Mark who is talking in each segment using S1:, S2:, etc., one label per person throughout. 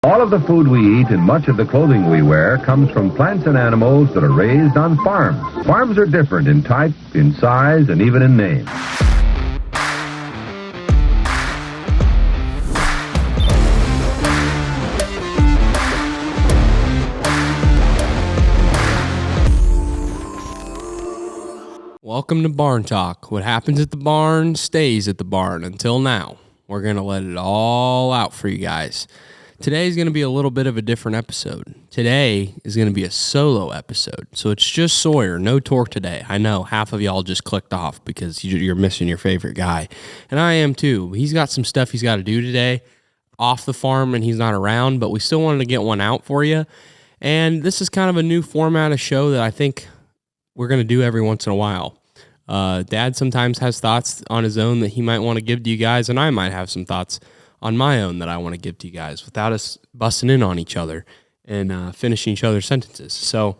S1: All of the food we eat and much of the clothing we wear comes from plants and animals that are raised on farms. Farms are different in type, in size, and even in name.
S2: Welcome to Barn Talk. What happens at the barn stays at the barn. Until now, we're going to let it all out for you guys. Today is going to be a little bit of a different episode. Today is going to be a solo episode. So it's just Sawyer, no Torque today. I know half of y'all just clicked off because you're missing your favorite guy. And I am too. He's got some stuff he's got to do today off the farm and he's not around, but we still wanted to get one out for you. And this is kind of a new format of show that I think we're going to do every once in a while. Dad sometimes has thoughts on his own that he might want to give to you guys, and I might have some thoughts on my own that I want to give to you guys without us busting in on each other and finishing each other's sentences. So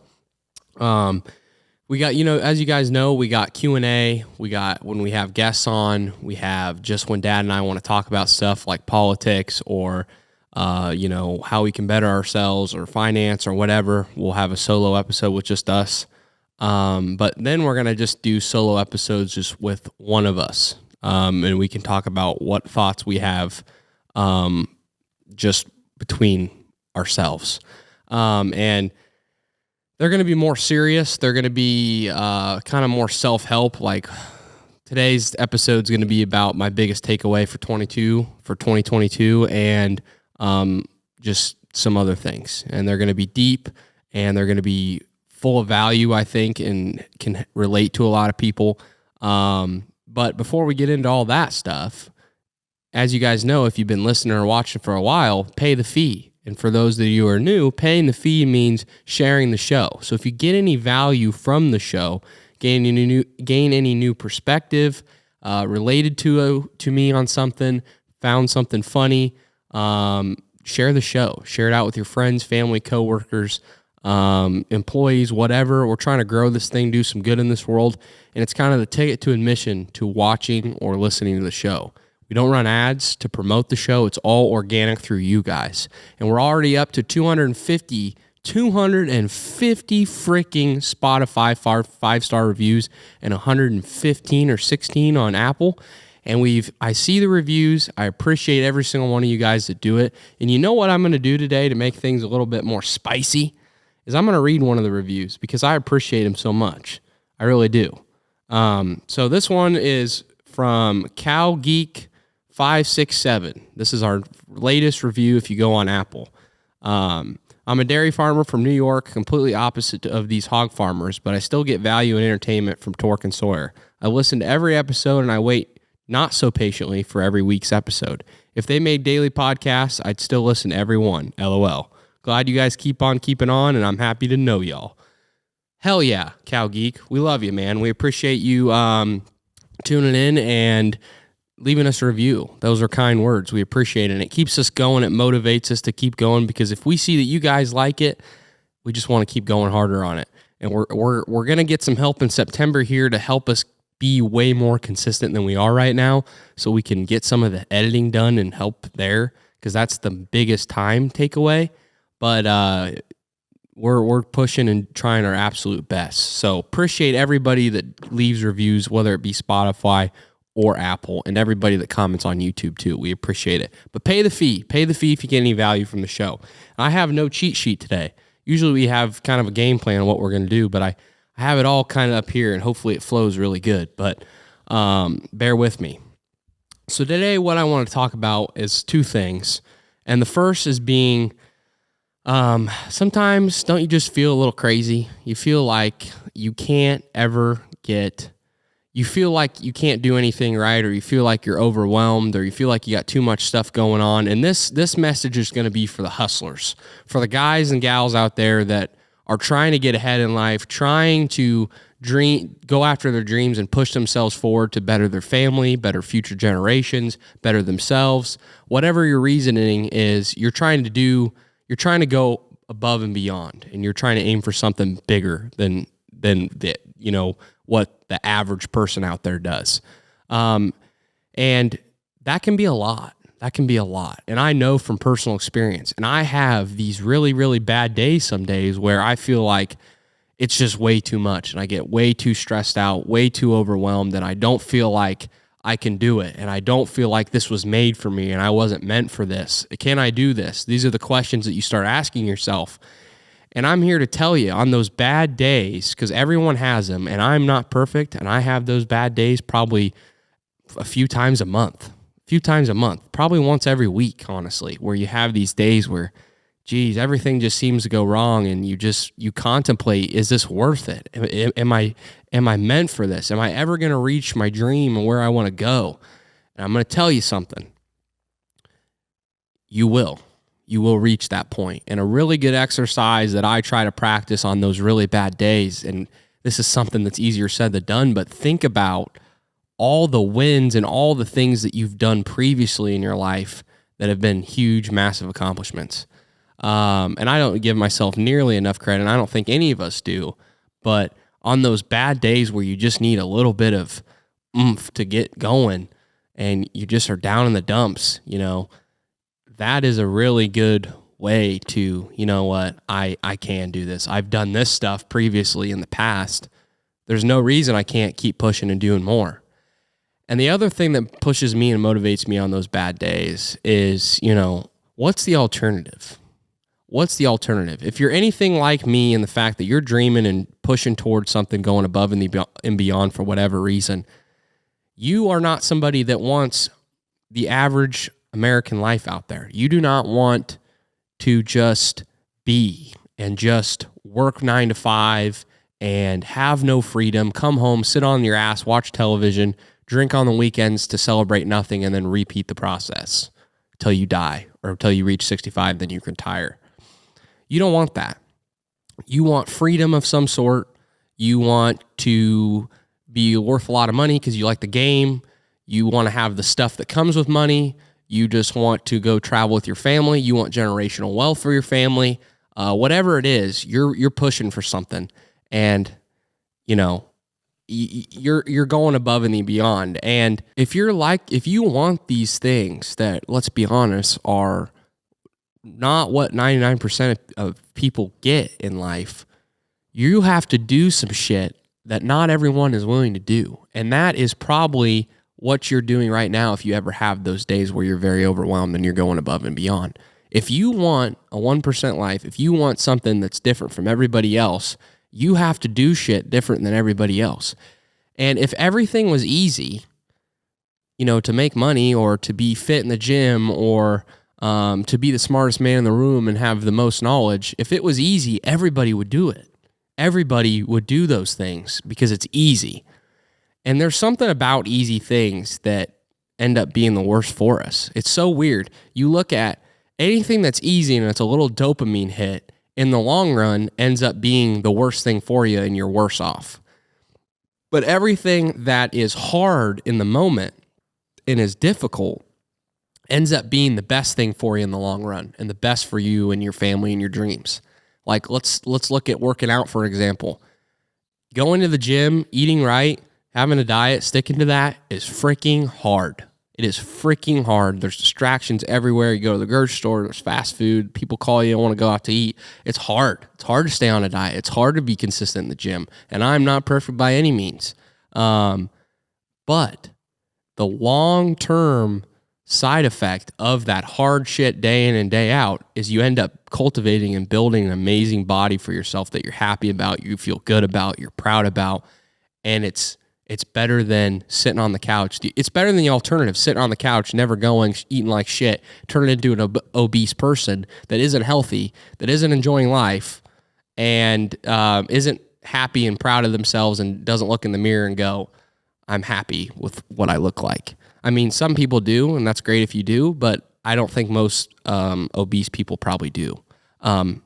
S2: we got, as you guys know, we got Q&A. We got when we have guests on, we have just when Dad and I want to talk about stuff like politics or, how we can better ourselves or finance or whatever. We'll have a solo episode with just us. But then we're going to just do solo episodes just with one of us. And we can talk about what thoughts we have just between ourselves. And they're going to be more serious. They're going to be kind of more self-help. Like today's episode is going to be about my biggest takeaway for 2022 and just some other things. And they're going to be deep and they're going to be full of value, I think, and can relate to a lot of people. But before we get into all that stuff, as you guys know, if you've been listening or watching for a while, pay the fee. And for those of you who are new, paying the fee means sharing the show. So if you get any value from the show, gain any new perspective related to me on something, found something funny, share the show. Share it out with your friends, family, coworkers, employees, whatever. We're trying to grow this thing, do some good in this world. And it's kind of the ticket to admission to watching or listening to the show. We don't run ads to promote the show. It's all organic through you guys. And we're already up to 250 freaking Spotify five-star reviews and 115 or 16 on Apple. And I see the reviews. I appreciate every single one of you guys that do it. And you know what I'm going to do today to make things a little bit more spicy is I'm going to read one of the reviews because I appreciate them so much. I really do. So this one is from Cow Geek 567. This is our latest review if you go on Apple. I'm a dairy farmer from New York, completely opposite of these hog farmers, but I still get value and entertainment from Torque and Sawyer. I listen to every episode and I wait not so patiently for every week's episode. If they made daily podcasts, I'd still listen to every one. LOL. Glad you guys keep on keeping on, and I'm happy to know y'all. Hell yeah, Cow Geek. We love you, man. We appreciate you tuning in and leaving us a review. Those are kind words. We appreciate it. And it keeps us going. It motivates us to keep going because if we see that you guys like it, we just want to keep going harder on it. And we're going to get some help in September here to help us be way more consistent than we are right now so we can get some of the editing done and help there because that's the biggest time takeaway. But we're pushing and trying our absolute best. So appreciate everybody that leaves reviews, whether it be Spotify or Apple, and everybody that comments on YouTube too. We appreciate it. But pay the fee. Pay the fee if you get any value from the show. I have no cheat sheet today. Usually we have kind of a game plan on what we're going to do, but I have it all kind of up here, and hopefully it flows really good. But bear with me. So today what I want to talk about is two things. And the first is being... sometimes don't you just feel a little crazy? You feel like you can't do anything right, or you feel like you're overwhelmed, or you feel like you got too much stuff going on. And this message is going to be for the hustlers, for the guys and gals out there that are trying to get ahead in life, trying to go after their dreams and push themselves forward to better their family, better future generations, better themselves. Whatever your reasoning is, you're trying to go above and beyond, and you're trying to aim for something bigger than what the average person out there does. And that can be a lot. That can be a lot. And I know from personal experience. And I have these really, really bad days some days where I feel like it's just way too much. And I get way too stressed out, way too overwhelmed. And I don't feel like I can do it. And I don't feel like this was made for me and I wasn't meant for this. Can I do this? These are the questions that you start asking yourself. And I'm here to tell you on those bad days, because everyone has them, and I'm not perfect, and I have those bad days probably a few times a month, probably once every week, honestly, where you have these days where, geez, everything just seems to go wrong, and you contemplate, is this worth it? Am I meant for this? Am I ever going to reach my dream and where I want to go? And I'm going to tell you something. You will reach that point. And a really good exercise that I try to practice on those really bad days, and this is something that's easier said than done, but think about all the wins and all the things that you've done previously in your life that have been huge, massive accomplishments. And I don't give myself nearly enough credit, and I don't think any of us do, but on those bad days where you just need a little bit of oomph to get going and you just are down in the dumps, that is a really good way to, you know what, I can do this. I've done this stuff previously in the past. There's no reason I can't keep pushing and doing more. And the other thing that pushes me and motivates me on those bad days is, what's the alternative? What's the alternative? If you're anything like me in the fact that you're dreaming and pushing towards something, going above and beyond for whatever reason, you are not somebody that wants the average American life out there. You do not want to just be and just work 9 to 5 and have no freedom, come home, sit on your ass, watch television, drink on the weekends to celebrate nothing, and then repeat the process till you die or until you reach 65, then you can retire. You don't want that. You want freedom of some sort. You want to be worth a lot of money because you like the game. You want to have the stuff that comes with money. You just want to go travel with your family. You want generational wealth for your family. Whatever it is, you're pushing for something, and you're going above and beyond. And if you want these things that, let's be honest, are not what 99% of people get in life, you have to do some shit that not everyone is willing to do. And that is probably what you're doing right now if you ever have those days where you're very overwhelmed and you're going above and beyond. If you want a 1% life, if you want something that's different from everybody else, you have to do shit different than everybody else. And if everything was easy, to make money or to be fit in the gym or to be the smartest man in the room and have the most knowledge, if it was easy, everybody would do it. Everybody would do those things because it's easy. And there's something about easy things that end up being the worst for us. It's so weird. You look at anything that's easy and it's a little dopamine hit, in the long run ends up being the worst thing for you and you're worse off. But everything that is hard in the moment and is difficult ends up being the best thing for you in the long run and the best for you and your family and your dreams. Like let's look at working out, for example. Going to the gym, eating right, having a diet, sticking to that is freaking hard. It is freaking hard. There's distractions everywhere. You go to the grocery store, there's fast food. People call you, want to go out to eat. It's hard. It's hard to stay on a diet. It's hard to be consistent in the gym. And I'm not perfect by any means. But the long-term side effect of that hard shit day in and day out is you end up cultivating and building an amazing body for yourself that you're happy about, you feel good about, you're proud about, and it's better than sitting on the couch. It's better than the alternative, sitting on the couch, never going, eating like shit, turning into an obese person that isn't healthy, that isn't enjoying life, and isn't happy and proud of themselves and doesn't look in the mirror and go, I'm happy with what I look like. I mean, some people do, and that's great if you do, but I don't think most obese people probably do. And,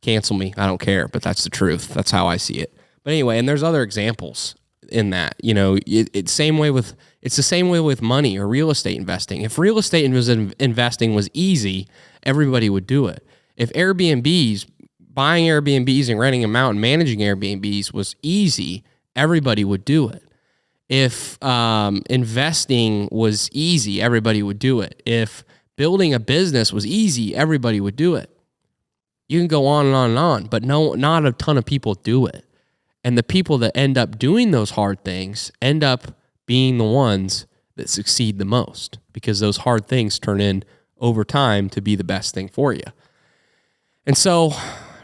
S2: cancel me. I don't care, but that's the truth. That's how I see it. But anyway, and there's other examples in that. It's the same way with money or real estate investing. If real estate investing was easy, everybody would do it. If buying Airbnbs and renting them out and managing Airbnbs was easy, everybody would do it. If investing was easy, everybody would do it. If building a business was easy, everybody would do it. You can go on and on and on, but no, not a ton of people do it. And the people that end up doing those hard things end up being the ones that succeed the most, because those hard things turn in over time to be the best thing for you. And so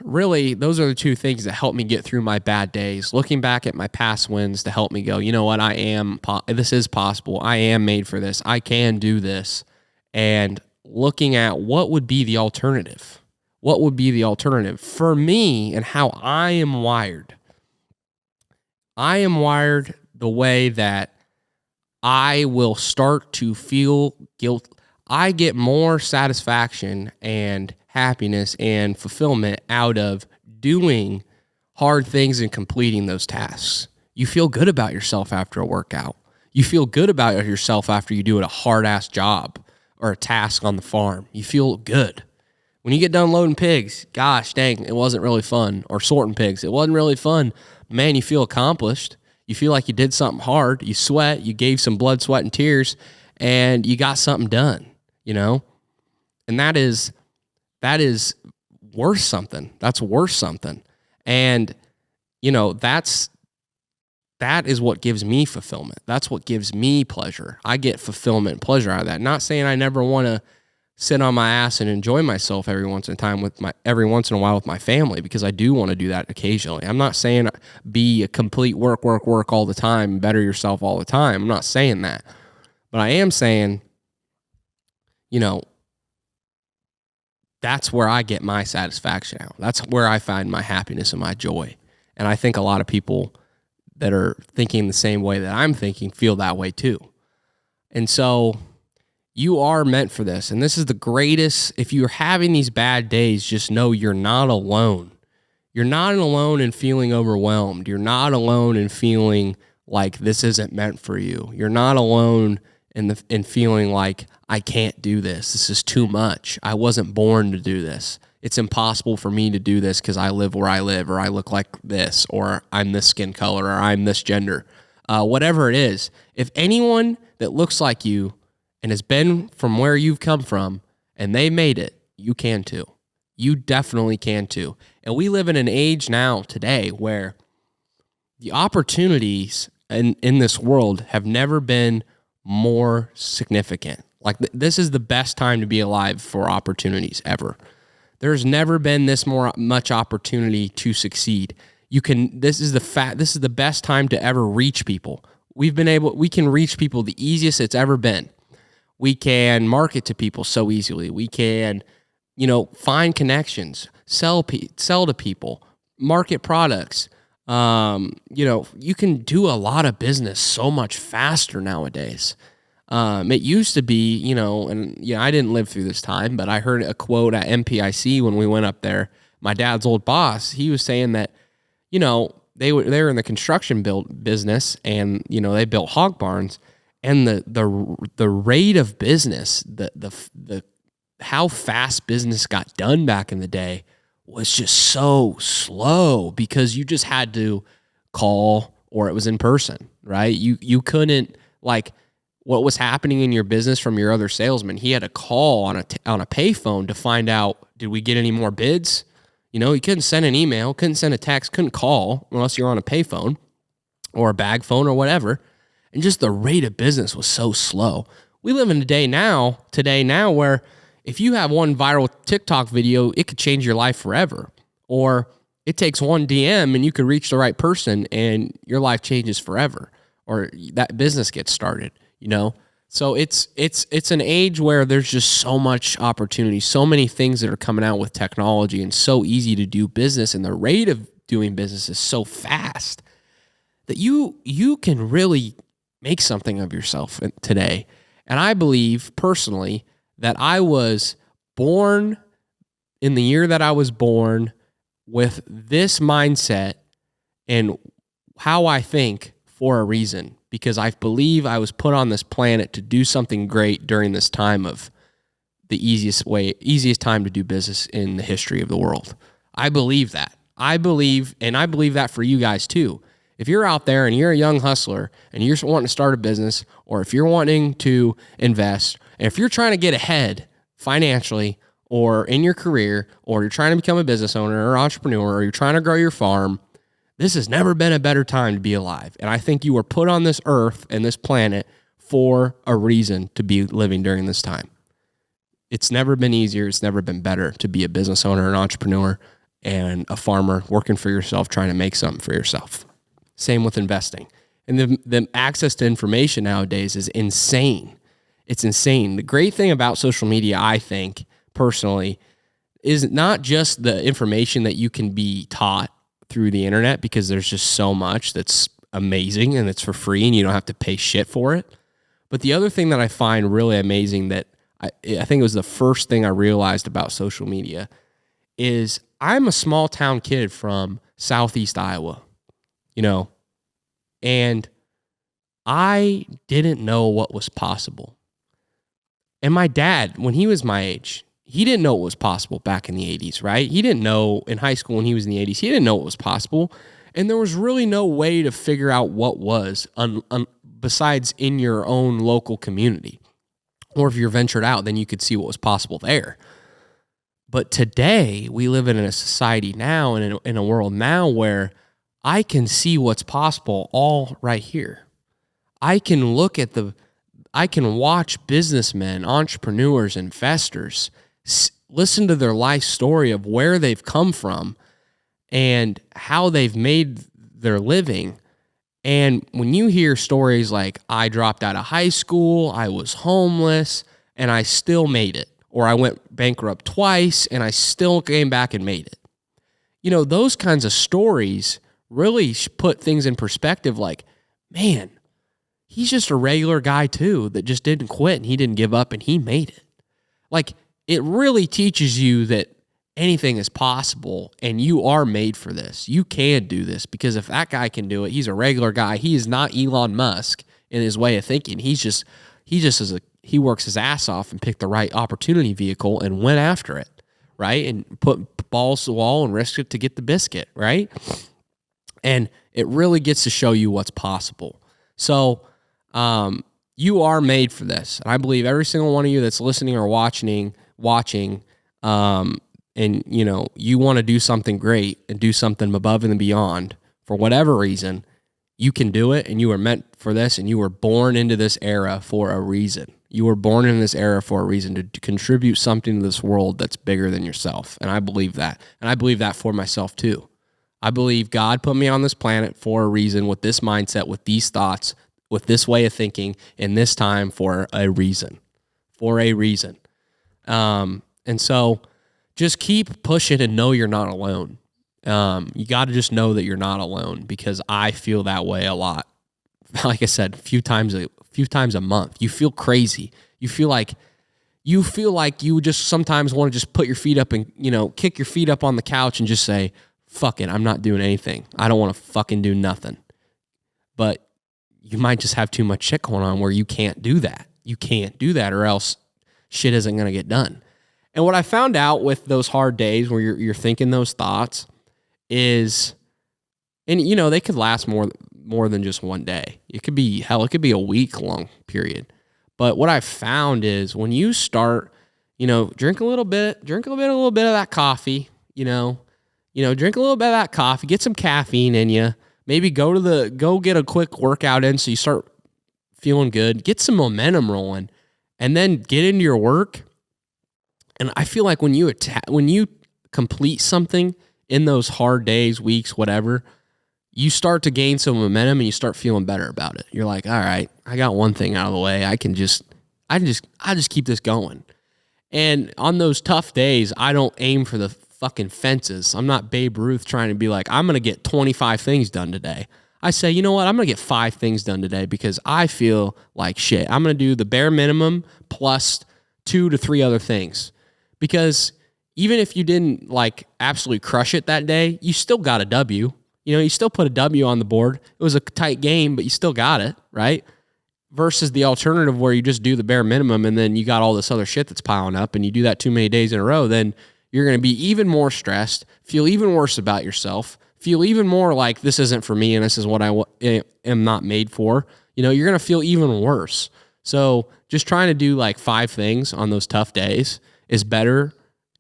S2: really, those are the two things that help me get through my bad days. Looking back at my past wins to help me go, you know what, this is possible. I am made for this. I can do this. And looking at what would be the alternative. What would be the alternative for me and how I am wired? I am wired the way that I will start to feel guilt. I get more satisfaction and happiness and fulfillment out of doing hard things and completing those tasks. You feel good about yourself after a workout. You feel good about yourself after you do a hard-ass job or a task on the farm. You feel good. When you get done loading pigs, gosh dang, it wasn't really fun. Or sorting pigs, it wasn't really fun. Man, you feel accomplished. You feel like you did something hard. You sweat. You gave some blood, sweat, and tears, and you got something done, you know? And that is worth something. That's worth something. And, you know, that is what gives me fulfillment. That's what gives me pleasure. I get fulfillment and pleasure out of that. Not saying I never want to sit on my ass and enjoy myself every once in a while with my family, because I do want to do that occasionally. I'm not saying be a complete work all the time, better yourself all the time. I'm not saying that. But I am saying, you know, that's where I get my satisfaction out. That's where I find my happiness and my joy. And I think a lot of people that are thinking the same way that I'm thinking feel that way too. And so you are meant for this. And this is the greatest. If you're having these bad days, just know you're not alone. You're not alone in feeling overwhelmed. You're not alone in feeling like this isn't meant for you. You're not alone in feeling like I can't do this. This is too much. I wasn't born to do this. It's impossible for me to do this because I live where I live, or I look like this, or I'm this skin color, or I'm this gender. Whatever it is, if anyone that looks like you and has been from where you've come from and they made it, you can too. You definitely can too. And we live in an age now today where the opportunities in this world have never been more significant. Like this is the best time to be alive for opportunities ever. There's never been this much opportunity to succeed. This is the best time to ever reach people. We can reach people the easiest it's ever been. We can market to people so easily. We can, find connections, sell to people, market products. You can do a lot of business so much faster nowadays. It used to be, I didn't live through this time, but I heard a quote at MPIC when we went up there. My dad's old boss, he was saying that, they were in the construction business, and, they built hog barns, and the rate of business, the how fast business got done back in the day was just so slow, because you just had to call or it was in person, right? You couldn't, like, what was happening in your business from your other salesman. He had to call on a payphone to find out, did we get any more bids? You couldn't send an email, couldn't send a text, couldn't call unless you're on a payphone or a bag phone or whatever. And just the rate of business was so slow. We live in a day today now where if you have one viral TikTok video, it could change your life forever. Or it takes one DM and you could reach the right person and your life changes forever. Or that business gets started, So it's an age where there's just so much opportunity, so many things that are coming out with technology, and so easy to do business, and the rate of doing business is so fast that you can really make something of yourself today. And I believe personally that I was born in the year that I was born with this mindset and how I think for a reason, because I believe I was put on this planet to do something great during this time of the easiest time to do business in the history of the world. I believe that. I believe that for you guys too. If you're out there and you're a young hustler and you're wanting to start a business, or if you're wanting to invest, and if you're trying to get ahead financially or in your career, or you're trying to become a business owner or entrepreneur, or you're trying to grow your farm, this has never been a better time to be alive. And I think you were put on this earth and this planet for a reason to be living during this time. It's never been easier. It's never been better to be a business owner, an entrepreneur, and a farmer working for yourself, trying to make something for yourself. Same with investing. And the access to information nowadays is insane. It's insane. The great thing about social media, I think, personally, is not just the information that you can be taught through the internet, because there's just so much that's amazing and it's for free and you don't have to pay shit for it. But the other thing that I find really amazing, that I think it was the first thing I realized about social media, is I'm a small town kid from Southeast Iowa, and I didn't know what was possible. And my dad, when he was my age, he didn't know what was possible back in the 80s, right? He didn't know in high school when he was in the 80s, he didn't know what was possible. And there was really no way to figure out what was besides in your own local community. Or if you're ventured out, then you could see what was possible there. But today, we live in a society now and in a world now where I can see what's possible all right here. I can watch businessmen, entrepreneurs, investors, listen to their life story of where they've come from and how they've made their living. And when you hear stories like, I dropped out of high school, I was homeless, and I still made it, or I went bankrupt twice, and I still came back and made it. Those kinds of stories really put things in perspective, like, man, he's just a regular guy too that just didn't quit, and he didn't give up, and he made it. Like, it really teaches you that anything is possible and you are made for this. You can do this, because if that guy can do it, he's a regular guy. He is not Elon Musk in his way of thinking. He works his ass off and picked the right opportunity vehicle and went after it, right? And put balls to the wall and risked it to get the biscuit, right? And it really gets to show you what's possible. So, you are made for this. And I believe every single one of you that's listening or watching, and you want to do something great and do something above and beyond for whatever reason, you can do it, and you are meant for this, and you were born into this era for a reason. You were born in this era for a reason to contribute something to this world that's bigger than yourself. And I believe that. And I believe that for myself too. I believe God put me on this planet for a reason, with this mindset, with these thoughts, with this way of thinking, in this time for a reason. And so just keep pushing and know you're not alone. You got to just know that you're not alone, because I feel that way a lot. Like I said, a few times a month. You feel crazy. You feel like you just sometimes want to just put your feet up and, kick your feet up on the couch and just say, fuck it, I'm not doing anything. I don't want to fucking do nothing. But you might just have too much shit going on where you can't do that. You can't do that, or else shit isn't going to get done. And what I found out with those hard days where you're thinking those thoughts is, and they could last more than just one day. It could be a week long period. But what I found is when you start, drink a little bit of that coffee, drink a little bit of that coffee, get some caffeine in you, maybe go get a quick workout in so you start feeling good, get some momentum rolling, and then get into your work. And I feel like when you complete something in those hard days, weeks, whatever, you start to gain some momentum and you start feeling better about it. You're like, all right, I got one thing out of the way. I just keep this going. And on those tough days, I don't aim for the fucking fences. I'm not Babe Ruth trying to be like, I'm going to get 25 things done today. I say, you know what? I'm going to get 5 things done today because I feel like shit. I'm going to do the bare minimum plus 2 to 3 other things. Because even if you didn't absolutely crush it that day, you still got a W. You still put a W on the board. It was a tight game, but you still got it, right? Versus the alternative where you just do the bare minimum and then you got all this other shit that's piling up and you do that too many days in a row, then you're going to be even more stressed, feel even worse about yourself, feel even more like this isn't for me and this is what I am not made for, you're going to feel even worse. So just trying to do like 5 things on those tough days is better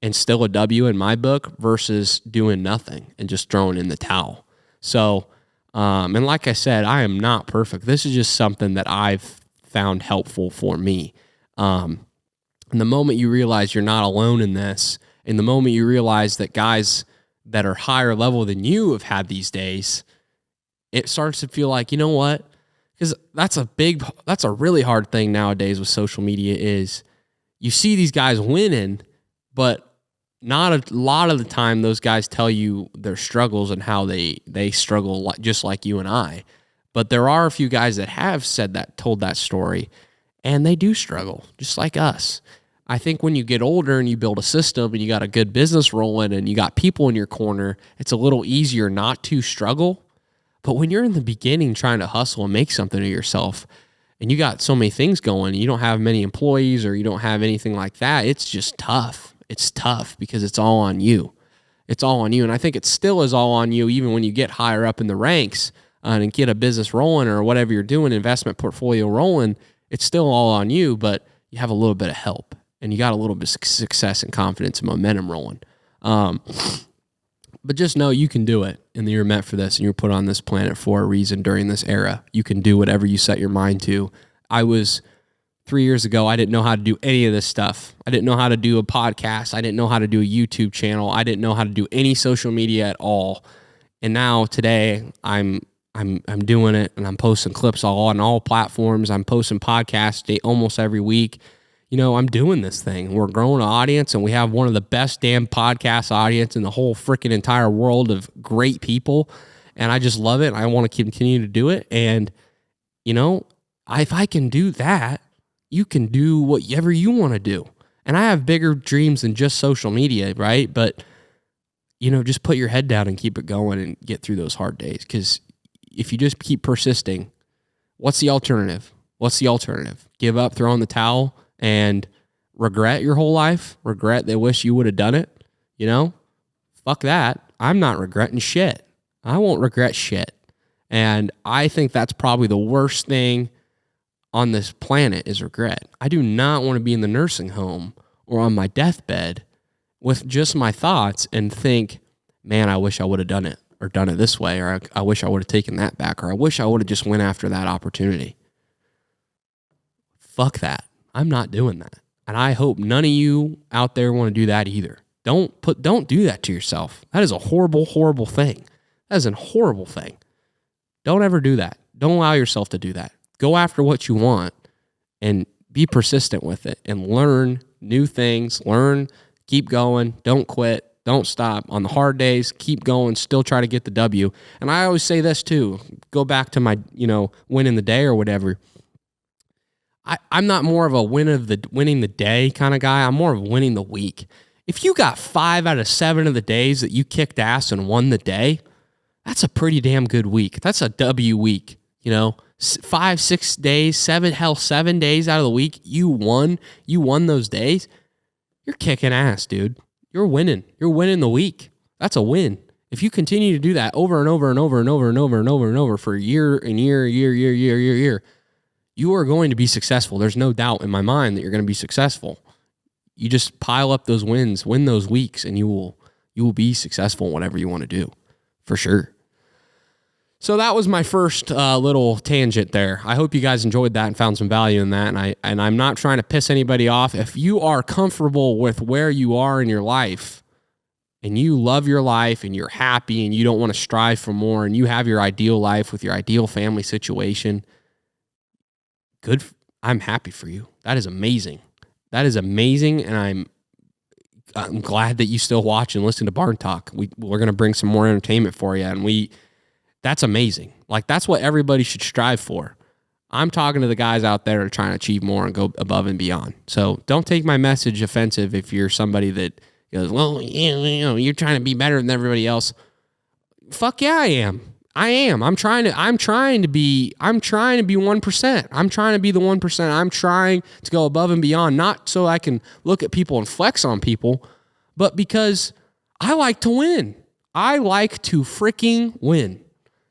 S2: and still a W in my book versus doing nothing and just throwing in the towel. So, and like I said, I am not perfect. This is just something that I've found helpful for me. And the moment you realize you're not alone in this, and the moment you realize that guys that are higher level than you have had these days, it starts to feel like, you know what? Because that's a really hard thing nowadays with social media is you see these guys winning, but not a lot of the time those guys tell you their struggles and how they struggle just like you and I. But there are a few guys that have told that story, and they do struggle just like us. I think when you get older and you build a system and you got a good business rolling and you got people in your corner, it's a little easier not to struggle. But when you're in the beginning trying to hustle and make something of yourself and you got so many things going, you don't have many employees or you don't have anything like that, it's just tough. It's tough because it's all on you. It's all on you. And I think it still is all on you even when you get higher up in the ranks and get a business rolling or whatever you're doing, investment portfolio rolling, it's still all on you, but you have a little bit of help. And you got a little bit of success and confidence and momentum rolling. But just know you can do it, and that you're meant for this, and you're put on this planet for a reason during this era. You can do whatever you set your mind to. 3 years ago, I didn't know how to do any of this stuff. I didn't know how to do a podcast. I didn't know how to do a YouTube channel. I didn't know how to do any social media at all. And now today, I'm doing it, and I'm posting clips on all platforms. I'm posting podcasts almost every week. I'm doing this thing. We're growing an audience, and we have one of the best damn podcast audience in the whole freaking entire world of great people. And I just love it. I want to continue to do it. And, if I can do that, you can do whatever you want to do. And I have bigger dreams than just social media, right? But, just put your head down and keep it going and get through those hard days. Because if you just keep persisting, what's the alternative? Give up, throw in the towel, and regret your whole life? Regret they wish you would have done it? Fuck that. I'm not regretting shit. I won't regret shit. And I think that's probably the worst thing on this planet is regret. I do not want to be in the nursing home or on my deathbed with just my thoughts and think, man, I wish I would have done it or done it this way, or I wish I would have taken that back, or I wish I would have just went after that opportunity. Fuck that. I'm not doing that. And I hope none of you out there want to do that either. Don't do that to yourself. That is a horrible, horrible thing. That is a horrible thing. Don't ever do that. Don't allow yourself to do that. Go after what you want and be persistent with it and learn new things. Keep going. Don't quit. Don't stop. On the hard days, keep going. Still try to get the W. And I always say this too. Go back to my, win in the day or whatever. I'm not more of a winning the day kind of guy. I'm more of winning the week. If you got 5 out of 7 of the days that you kicked ass and won the day, that's a pretty damn good week. That's a W week. 5, 6 days, 7 days out of the week, you won those days. You're kicking ass, dude. You're winning. You're winning the week. That's a win. If you continue to do that over and over and over and over and over and over and over for year, you are going to be successful. There's no doubt in my mind that you're going to be successful. You just pile up those wins, win those weeks, and you will be successful in whatever you want to do, for sure. So that was my first little tangent there. I hope you guys enjoyed that and found some value in that. And I'm not trying to piss anybody off. If you are comfortable with where you are in your life, and you love your life, and you're happy, and you don't want to strive for more, and you have your ideal life with your ideal family situation, good. I'm happy for you. That is amazing. And I'm glad that you still watch and listen to Barn Talk. We're going to bring some more entertainment for you. And that's amazing. Like, that's what everybody should strive for. I'm talking to the guys out there that are trying to achieve more and go above and beyond. So don't take my message offensive if you're somebody that goes, well, you're trying to be better than everybody else. Fuck yeah, I am. I'm trying to be 1%. I'm trying to be the 1%. I'm trying to go above and beyond, not so I can look at people and flex on people, but because I like to win. I like to freaking win.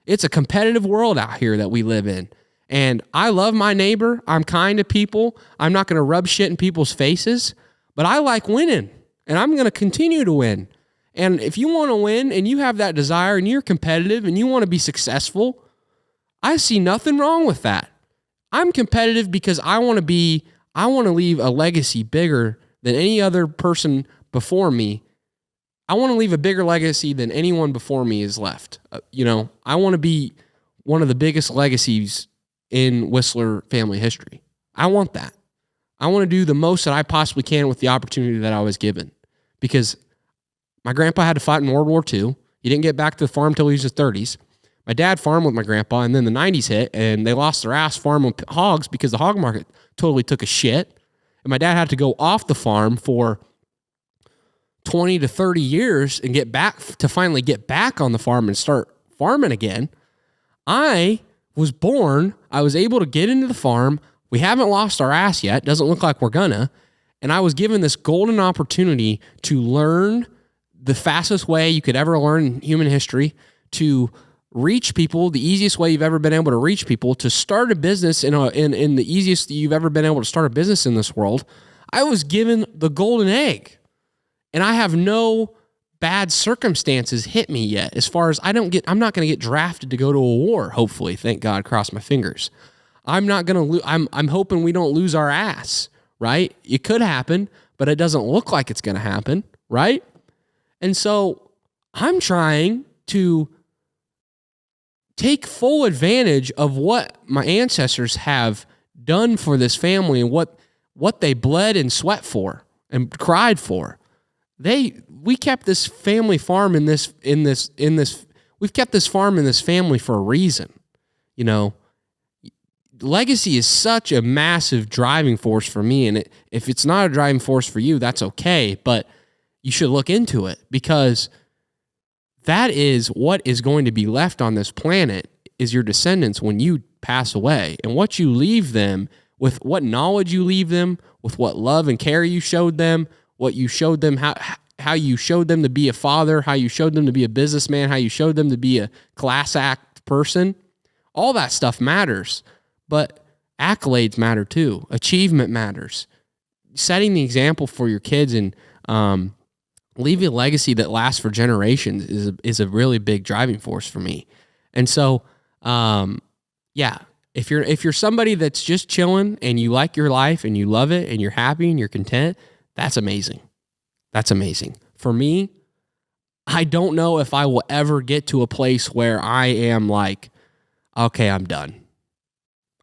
S2: It's a competitive world out here that we live in. And I love my neighbor. I'm kind to people. I'm not going to rub shit in people's faces, but I like winning, and I'm going to continue to win. And if you want to win and you have that desire and you're competitive and you want to be successful, I see nothing wrong with that. I'm competitive because I want to leave a legacy bigger than any other person before me. I want to leave a bigger legacy than anyone before me has left. I want to be one of the biggest legacies in Whistler family history. I want that. I want to do the most that I possibly can with the opportunity that I was given, because my grandpa had to fight in World War II. He didn't get back to the farm until he was in his 30s. My dad farmed with my grandpa, and then the 90s hit, and they lost their ass farming hogs because the hog market totally took a shit. And my dad had to go off the farm for 20 to 30 years and finally get back on the farm and start farming again. I was born, I was able to get into the farm. We haven't lost our ass yet. Doesn't look like we're gonna. And I was given this golden opportunity to learn the fastest way you could ever learn in human history, to reach people the easiest way you've ever been able to reach people, to start a business in the easiest you've ever been able to start a business in this world. I was given the golden egg, and I have no bad circumstances hit me yet. As far as I'm not going to get drafted to go to a war. Hopefully, thank God, cross my fingers. I'm not going to I'm hoping we don't lose our ass, right? It could happen, but it doesn't look like it's going to happen, right? And so I'm trying to take full advantage of what my ancestors have done for this family and what they bled and sweat for and cried for. We kept this family farm we've kept this farm in this family for a reason. Legacy is such a massive driving force for me, and if it's not a driving force for you, that's okay, but you should look into it, because that is what is going to be left on this planet, is your descendants when you pass away, and what you leave them with, what knowledge you leave them with, what love and care you showed them, what you showed them, how you showed them to be a father, how you showed them to be a businessman, how you showed them to be a class act person. All that stuff matters, but accolades matter too. Achievement matters. Setting the example for your kids and leaving a legacy that lasts for generations is a really big driving force for me. And so, if you're somebody that's just chilling and you like your life and you love it and you're happy and you're content, that's amazing. That's amazing. For me, I don't know if I will ever get to a place where I am like, okay, I'm done.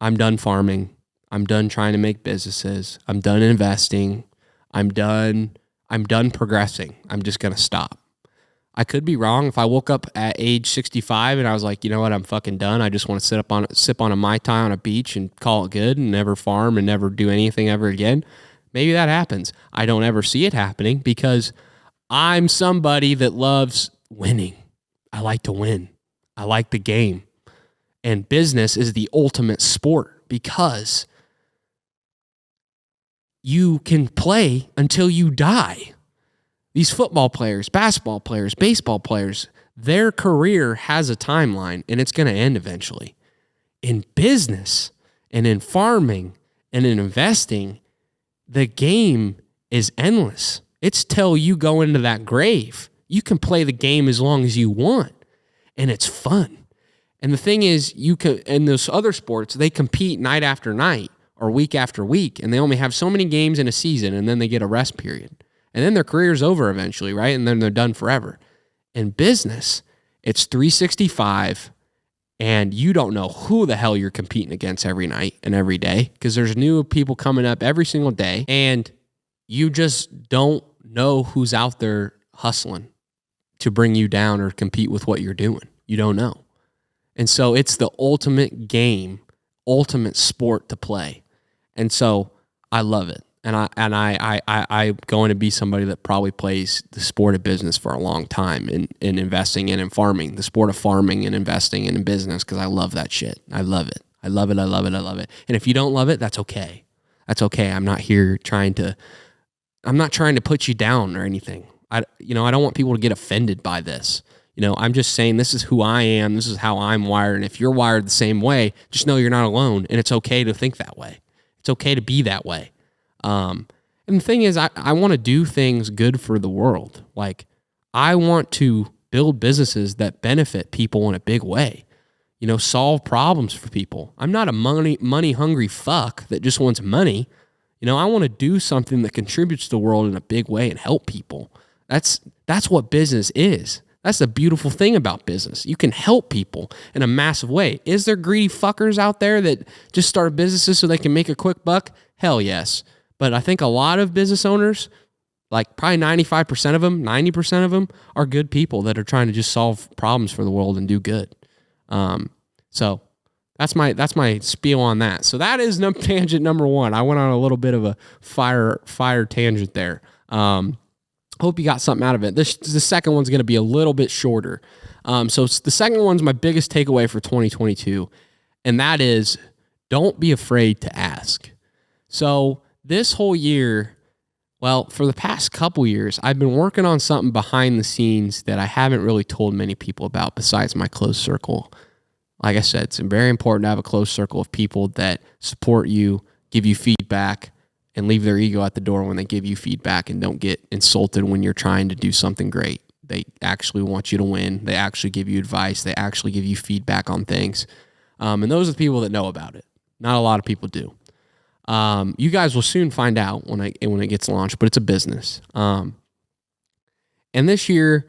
S2: I'm done farming. I'm done trying to make businesses. I'm done investing. I'm done progressing. I'm just going to stop. I could be wrong. If I woke up at age 65 and I was like, you know what, I'm fucking done. I just want to sip on a Mai Tai on a beach and call it good and never farm and never do anything ever again. Maybe that happens. I don't ever see it happening because I'm somebody that loves winning. I like to win. I like the game. And business is the ultimate sport because you can play until you die. These football players, basketball players, baseball players, their career has a timeline and it's going to end eventually. In business and in farming and in investing, the game is endless. It's till you go into that grave. You can play the game as long as you want, and it's fun. And the thing is, in those other sports, they compete night after night or week after week, and they only have so many games in a season, and then they get a rest period. And then their career's over eventually, right? And then they're done forever. In business, it's 365, and you don't know who the hell you're competing against every night and every day because there's new people coming up every single day, and you just don't know who's out there hustling to bring you down or compete with what you're doing. You don't know. And so it's the ultimate game, ultimate sport to play. And so I love it. And I'm going to be somebody that probably plays the sport of business for a long time in investing and in farming, the sport of farming and investing and in business, because I love that shit. I love it. I love it. I love it. I love it. And if you don't love it, that's okay. That's okay. I'm not trying to put you down or anything. I don't want people to get offended by this. I'm just saying this is who I am. This is how I'm wired. And if you're wired the same way, just know you're not alone. And it's okay to think that way. It's okay to be that way. And the thing is, I want to do things good for the world. Like, I want to build businesses that benefit people in a big way. Solve problems for people. I'm not a money hungry fuck that just wants money. I want to do something that contributes to the world in a big way and help people. That's what business is. That's the beautiful thing about business. You can help people in a massive way. Is there greedy fuckers out there that just start businesses so they can make a quick buck? Hell yes. But I think a lot of business owners, like probably 95% of them, 90% of them, are good people that are trying to just solve problems for the world and do good. So that's my spiel on that. So that is tangent number one. I went on a little bit of a fire tangent there. Hope you got something out of it. The second one's going to be a little bit shorter. So the second one's my biggest takeaway for 2022, and that is don't be afraid to ask. So this whole year, well, for the past couple years, I've been working on something behind the scenes that I haven't really told many people about besides my close circle. Like I said, it's very important to have a close circle of people that support you, give you feedback, and leave their ego at the door when they give you feedback and don't get insulted when you're trying to do something great. They actually want you to win. They actually give you advice. They actually give you feedback on things. And those are the people that know about it. Not a lot of people do. You guys will soon find out when it gets launched, but it's a business. And this year,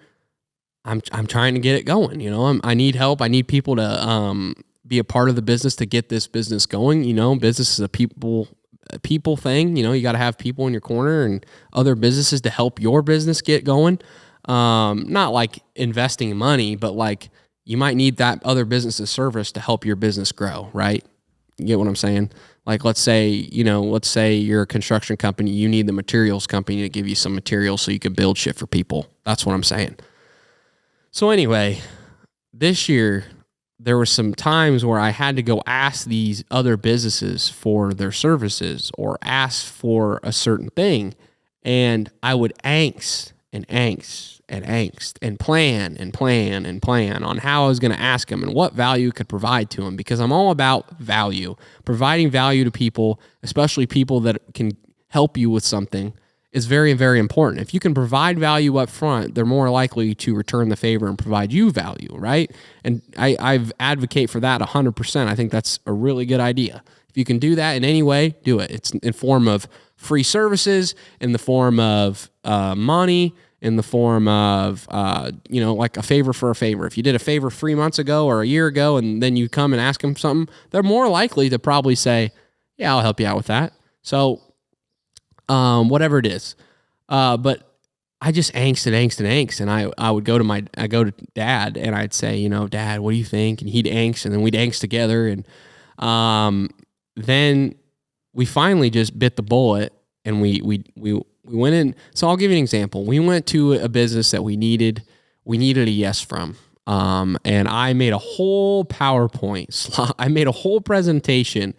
S2: I'm trying to get it going. I need help. I need people to be a part of the business to get this business going. Business is a people thing. You got to have people in your corner and other businesses to help your business get going. Not like investing money, but like you might need that other business's service to help your business grow, right? You get what I'm saying? Like, let's say you're a construction company, you need the materials company to give you some materials so you can build shit for people. That's what I'm saying. So anyway, this year, there were some times where I had to go ask these other businesses for their services or ask for a certain thing. And I would angst and plan on how I was going to ask them and what value could provide to them, because I'm all about value. Providing value to people, especially people that can help you with something, is very, very important. If you can provide value up front, they're more likely to return the favor and provide you value, right? And I advocate for that 100%. I think that's a really good idea. If you can do that in any way, do it. It's in form of free services, in the form of money, in the form of, like a favor for a favor. If you did a favor 3 months ago or a year ago and then you come and ask them something, they're more likely to probably say, yeah, I'll help you out with that. So whatever it is. But I just angst. And I would go to Dad and I'd say, Dad, what do you think? And he'd angst, and then we'd angst together. And then we finally just bit the bullet and we went in. So I'll give you an example. We went to a business that we needed a yes from. And I made a whole PowerPoint. I made a whole presentation,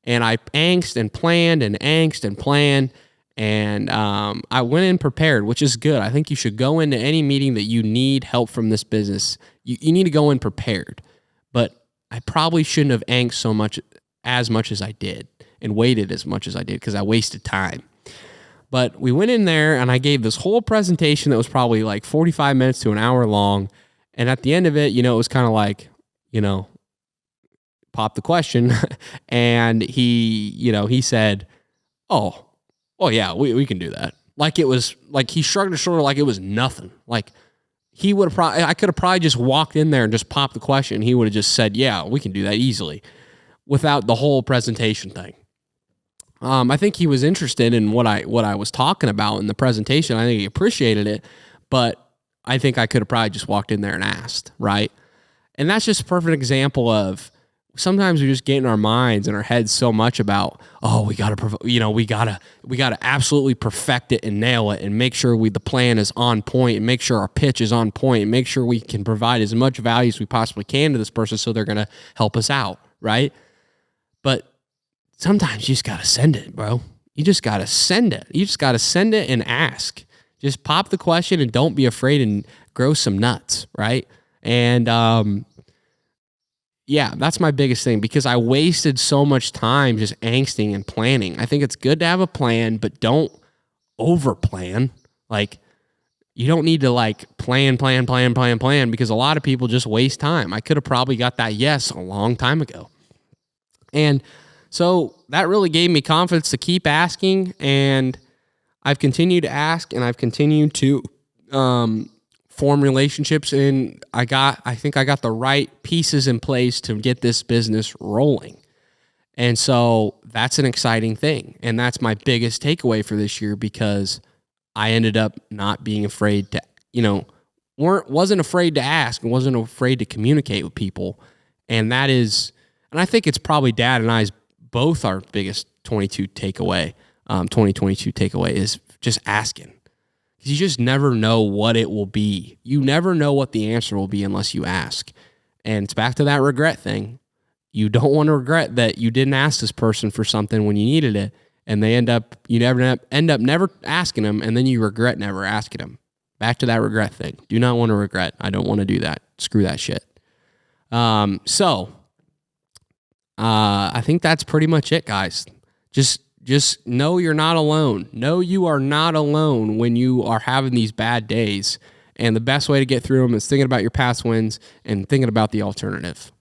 S2: and I angst and planned. And I went in prepared, which is good. I think you should go into any meeting that you need help from this business. You need to go in prepared. But I probably shouldn't have angst as much as I did and waited as much as I did, because I wasted time. But we went in there and I gave this whole presentation that was probably like 45 minutes to an hour long. And at the end of it, it was kind of like, pop the question. And he said, oh yeah, we can do that. Like, it was like he shrugged his shoulder like it was nothing. Like, I could have probably just walked in there and just popped the question. He would have just said, yeah, we can do that easily, without the whole presentation thing. I think he was interested in what I was talking about in the presentation. I think he appreciated it, but I think I could have probably just walked in there and asked, right? And that's just a perfect example of sometimes we just get in our minds and our heads so much about, we gotta absolutely perfect it and nail it and make sure the plan is on point and make sure our pitch is on point and make sure we can provide as much value as we possibly can to this person so they're gonna help us out, right? But sometimes you just got to send it, bro. You just got to send it. You just got to send it and ask. Just pop the question and don't be afraid and grow some nuts, right? And yeah, that's my biggest thing, because I wasted so much time just angsting and planning. I think it's good to have a plan, but don't over plan. Like, you don't need to plan, because a lot of people just waste time. I could have probably got that yes a long time ago. And so that really gave me confidence to keep asking, and I've continued to ask, and I've continued to form relationships, and I think I got the right pieces in place to get this business rolling. And so that's an exciting thing. And that's my biggest takeaway for this year, because I ended up not being afraid to, wasn't afraid to ask and wasn't afraid to communicate with people. And that is, and I think it's probably Dad and I's both our biggest 2022 takeaway is just asking. Because you just never know what it will be. You never know what the answer will be unless you ask. And it's back to that regret thing. You don't want to regret that you didn't ask this person for something when you needed it, and you end up never asking them, and then you regret never asking them. Back to that regret thing. Do not want to regret. I don't want to do that. Screw that shit. So I think that's pretty much it, guys. Just know you're not alone. Know you are not alone when you are having these bad days. And the best way to get through them is thinking about your past wins and thinking about the alternative.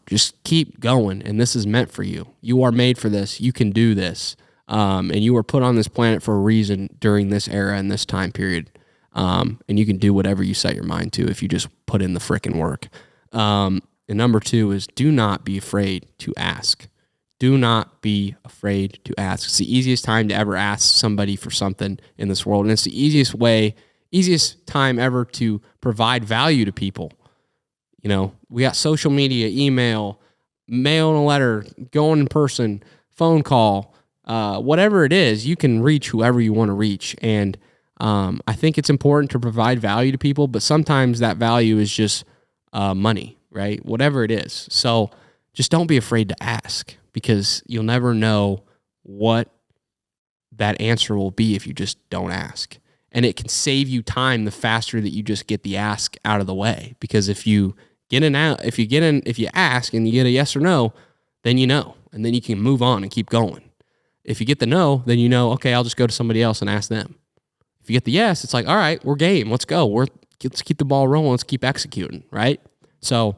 S2: Just keep going, and this is meant for you. You are made for this. You can do this. And you were put on this planet for a reason during this era and this time period. And you can do whatever you set your mind to if you just put in the frickin' work. And number 2 is do not be afraid to ask. Do not be afraid to ask. It's the easiest time to ever ask somebody for something in this world. And it's the easiest time ever to provide value to people. We got social media, email, mail and a letter, going in person, phone call, whatever it is, you can reach whoever you want to reach. And I think it's important to provide value to people, but sometimes that value is just money, right? Whatever it is. So just don't be afraid to ask, because you'll never know what that answer will be if you just don't ask. And it can save you time the faster that you just get the ask out of the way. Because if you ask and you get a yes or no, then you know, and then you can move on and keep going. If you get the no, then you know, okay, I'll just go to somebody else and ask them. If you get the yes, it's like, all right, we're game. Let's go. Let's keep the ball rolling. Let's keep executing, right? So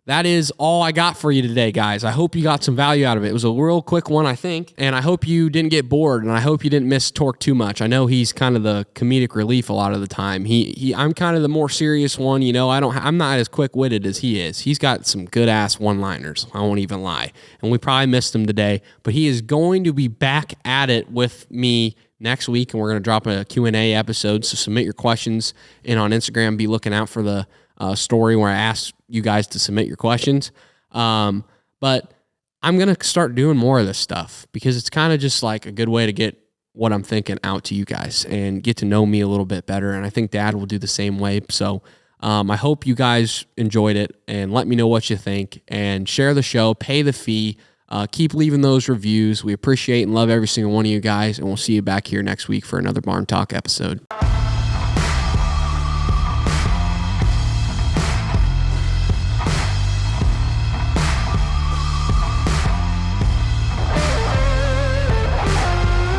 S2: that is all I got for you today, guys. I hope you got some value out of it. It was a real quick one, I think, and I hope you didn't get bored, and I hope you didn't miss Torque too much. I know he's kind of the comedic relief a lot of the time. I'm kind of the more serious one, I'm not as quick-witted as he is. He's got some good-ass one-liners, I won't even lie, and we probably missed him today, but he is going to be back at it with me next week, and we're going to drop a Q&A episode, so submit your questions, and on Instagram, be looking out for the story where I asked you guys to submit your questions. But I'm going to start doing more of this stuff, because it's kind of just like a good way to get what I'm thinking out to you guys and get to know me a little bit better. And I think Dad will do the same way. So I hope you guys enjoyed it, and let me know what you think, and share the show, pay the fee, keep leaving those reviews. We appreciate and love every single one of you guys, and we'll see you back here next week for another Barn Talk episode.